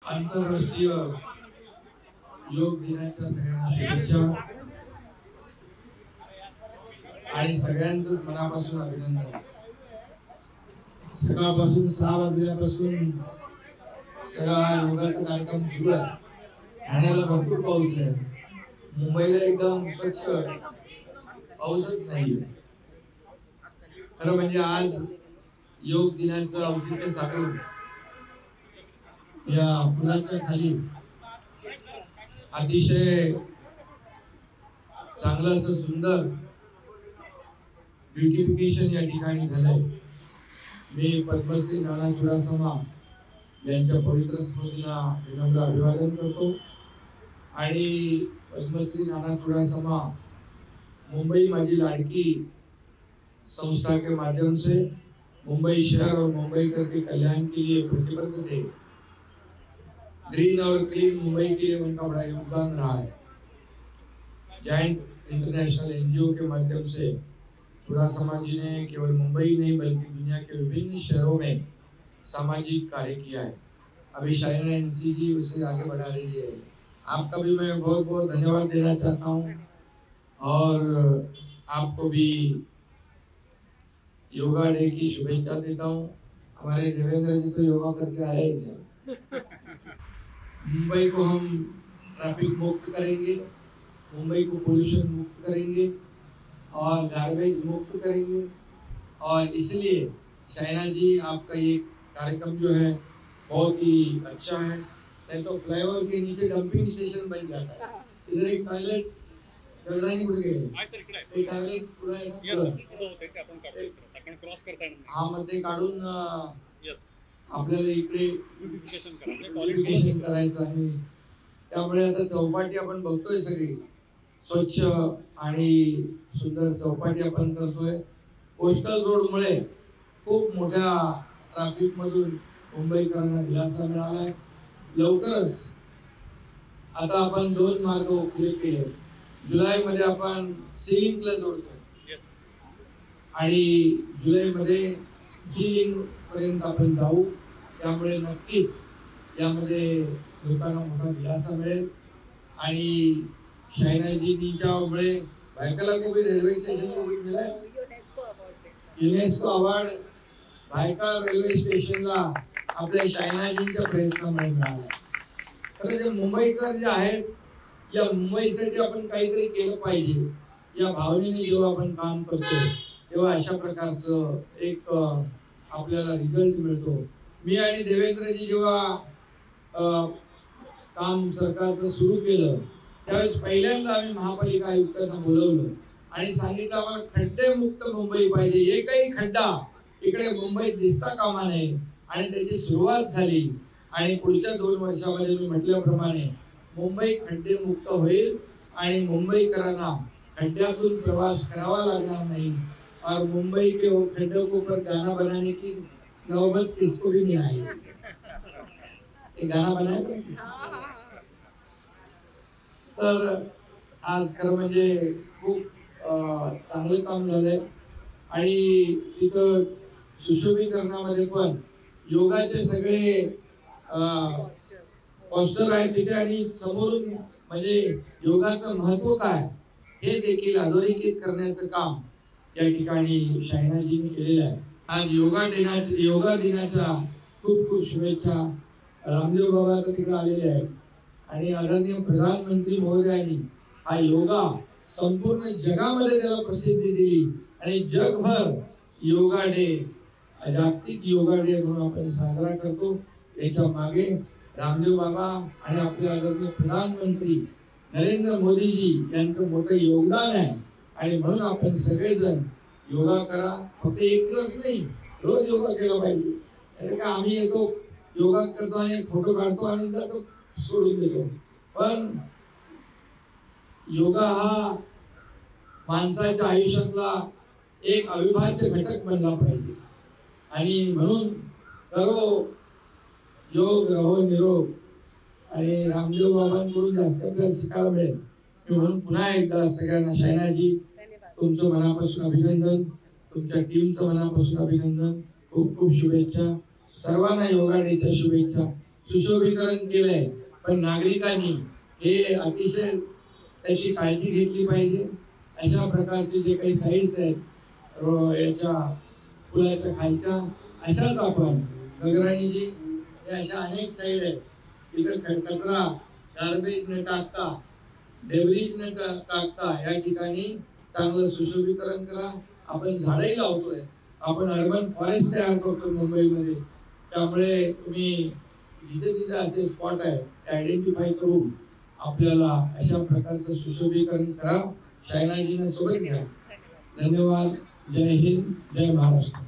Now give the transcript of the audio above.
आंतरराष्ट्रीय योग दिनाच्या सगळ्यांना शुभेच्छा आणि सगळ्यांचंच मनापासून अभिनंदन। सकाळपासून 6 वाजल्यापासून सगळा योगाचा कार्यक्रम सुरू आहे। ठाण्याला भरपूर पाऊस आहे, मुंबईला एकदम स्वच्छ पाऊसच नाहीये। खरं म्हणजे आज योग दिनाचं औचित्य साधून या पुलाच्या खाली अतिशय चांगलं असं सुंदर ब्युटिफिकेशन या ठिकाणी झालंय। मी पद्मश्री नाना चुडासमा यांच्या पवित्र स्मृतीला विनम्र अभिवादन करतो आणि पद्मश्री नाना चुडासमा मुंबई माझी लाडकी संस्था के माध्यम से मुंबई शहर और मुंबईकर के कल्याण के लिए प्रतिबद्ध थे। ग्रीन और क्लीन मुंबई के लिए उनका बड़ा योगदान रहा है। जॉइंट इंटरनेशनल एनजीओ के माध्यम से चुडासमा जी ने केवल मुंबई नहीं बल्कि दुनिया के विभिन्न शहरों में सामाजिक कार्य किया है। अभी शाइना एनसी जी उसे आगे बढ़ा रही है। आपका भी मैं बहुत बहुत धन्यवाद देना चाहता हूँ और आपको भी योगा डे की शुभेच्छा देता हूँ। हमारे देवेंद्र जी तो योगा करके आए हैं। मुंबई को हम ट्रैफिक मुक्त करेंगे, मुंबई को पोल्यूशन मुक्त करेंगे और गार्बेज मुक्त करेंगे। और इसलिए शाइना जी आपका ये कार्यक्रम जो है बहुत ही अच्छा है। नहीं तो फ्लाईओवर के नीचे डंपिंग स्टेशन बन जाता है। इधर एक टॉयलेट गरदानी कुठे गेले? एक टॉयलेट पुढे आपण क्रॉस करताना हा मध्ये काढून आपल्याला इकडे ब्युटिफिकेशन करायचं आणि त्यामुळे आता चौपाटी आपण बघतोय सगळी स्वच्छ आणि सुंदर चौपाटी आपण करतोय। कोस्टल रोड मुळे खूप मोठ्या ट्रॅफिक मधून मुंबईकरांना दिलासा मिळालाय। लवकरच आता आपण 2 मार्ग खुले केले। जुलै मध्ये आपण सी लिंकला जोडतोय आणि जुलै मध्ये सी लिंक पर्यंत आपण जाऊ। त्यामुळे नक्कीच यामध्ये लोकांना मोठा दिलासा मिळेल आणि शाइनाजींच्या मुळे भायखला को भी रेल्वे स्टेशन को भी मिला युनेस्को अवॉर्ड भायखला रेल्वे स्टेशनला आपल्या शाइनाजींच्या प्रयत्नामुळे मिळाला। तर जे मुंबईकर जे आहेत या मुंबईसाठी आपण काहीतरी केलं पाहिजे या भावनेने जेव्हा आपण काम करतो तेव्हा अशा प्रकारचं एक आपल्याला रिझल्ट मिळतो। मी आणि देवेंद्रजी जेव्हा काम सरकारचं सुरू केलं त्यावेळेस पहिल्यांदा आम्ही महापालिका आयुक्तांना बोलवलं आणि सांगितलं आम्हाला खड्डे मुक्त मुंबई पाहिजे। एकही खड्डा इकडे मुंबईत दिसता कामा नये आणि त्याची सुरुवात झाली आणि पुढच्या 2 वर्षामध्ये मी म्हटल्याप्रमाणे मुंबई खड्डे मुक्त होईल आणि मुंबईकरांना खड्ड्यातून प्रवास करावा लागणार नाही और मुंबई के वो खड्डों के ऊपर गाना बनाने की नौबत किसको भी नहीं आई। एक गाना बनाया तर आज खरं म्हणजे खूप चांगलं काम झालंय आणि तिथं सुशोभीकरणामध्ये पण योगाचे सगळे पोस्टर आहेत तिथे आणि समोरून म्हणजे योगाचं महत्व काय हे देखील अधोरेखित करण्याचं काम या ठिकाणी शाइनाजींनी केलेलं आहे। आज योगा दिनाच्या खूप खूप शुभेच्छा। रामदेव बाबा तर तिकडे आलेले आहेत आणि आदरणीय प्रधानमंत्री महोदयांनी हा योगा संपूर्ण जगामध्ये त्याला प्रसिद्धी दिली आणि जगभर योगा डे जागतिक योगा डे म्हणून आपण साजरा करतो। याच्या मागे रामदेव बाबा आणि आपले आदरणीय प्रधानमंत्री नरेंद्र मोदीजी यांचं मोठं योगदान आहे आणि म्हणून आपण सगळेजण योगा करा। फक्त एक दिवस नाही, रोज योगा केला पाहिजे। म्हणजे का आम्ही येतो योगा करतो आणि फोटो काढतो आणि जातो सोडून देतो, पण योगा हा माणसाच्या आयुष्यातला एक अविभाज्य घटक बनला पाहिजे आणि म्हणून करो योग रहो निरोग आणि रामदेव बाबांकडून जास्त आपल्याला शिकायला मिळेल। म्हणून पुन्हा एकदा सगळ्यांना शाइनाजी तुमचं मनापासून अभिनंदन, तुमच्या टीमचं मनापासून अभिनंदन, खूप खूप शुभेच्छा। सर्वांना योगा डेच्या शुभेच्छा। सुशोभीकरण केलंय, पण नागरिकांनी हे अतिशय त्याची काळजी घेतली पाहिजे. अशा प्रकारचे जे काही साईड्स आहेत याच्या पुलाच्या खालच्या, अशाच आपण गगराणीजी या अशा अनेक साईड आहेत, तिथं कचरा गार्बेज न टाकता, डेब्रिज न टाकता या ठिकाणी चांगलं सुशोभीकरण करा. आपण झाडही लावतोय, आपण अर्बन फॉरेस्ट तयार करतो मुंबईमध्ये, त्यामुळे तुम्ही जिथे जिथे असे स्पॉट आहे आयडेंटिफाय करून आपल्याला अशा प्रकारचं सुशोभीकरण करा. शायनाजीने सोबत घ्या. धन्यवाद. जय हिंद, जय महाराष्ट्र.